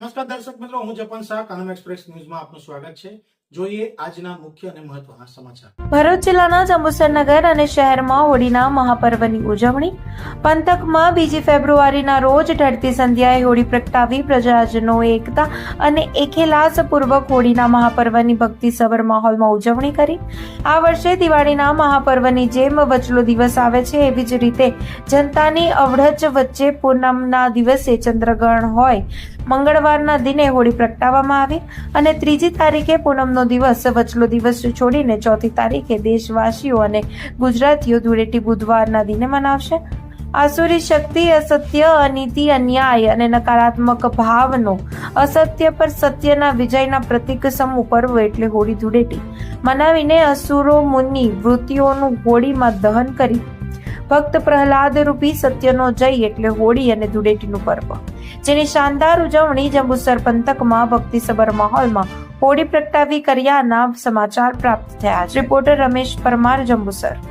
નમસ્કાર દર્શક મિત્રો, હું જપન શાહ, કાનમ એક્સપ્રેસ ન્યૂઝમાં આપનું સ્વાગત છે. જોઈએ આજના મુખ્ય અને મહત્વના સમાચાર. ભરૂચ જિલ્લાના જંબુસર નગર અને શહેરમાં હોળીના મહાપર્વની ઉજવણી. પંથકમાં 2 ફેબ્રુઆરીના રોજ ઢળતી સંધ્યાએ હોળી પ્રગટાવી પ્રજાજનોએ એકતા અને એખલાસપૂર્વક હોળીના મહાપર્વની ભક્તિસભર માહોલમાં ઉજવણી કરી. આ વર્ષે દિવાળીના મહાપર્વની જેમ વચલો દિવસ આવે છે, એવી જ રીતે જનતાની અવઢચ વચ્ચે પૂનમના દિવસે ચંદ્રગ્રહણ હોય મંગળવારના દિને હોળી પ્રગટાવવામાં આવી અને 3જી તારીખે પૂનમનો દિવસ વચલો દિવસ છોડીને 4થી તારીખે દેશવાસીઓ અને ગુજરાતીઓ ધૂળેટી બુધવારના દિને મનાવશે. આસુરી શક્તિ, અસત્ય, અનીતિ, અન્યાય અને નકારાત્મક ભાવનો અસત્ય પર સત્યના વિજયના પ્રતીક સમૂહ પર્વ એટલે હોળી ધૂળેટી મનાવીને અસુરો મુનિ વૃત્તિઓનું હોળીમાં દહન કરી ભક્ત પ્રહલાદ રૂપી સત્યનો જય એટલે હોળી અને ધૂળેટીનું પર્વ, જેની શાનદાર ઉજવણી જંબુસર પંથકમાં ભક્તિસભર માહોલમાં હોળી પ્રગટાવી કર્યાના સમાચાર પ્રાપ્ત થયા છે. રિપોર્ટર રમેશ પરમાર, જંબુસર.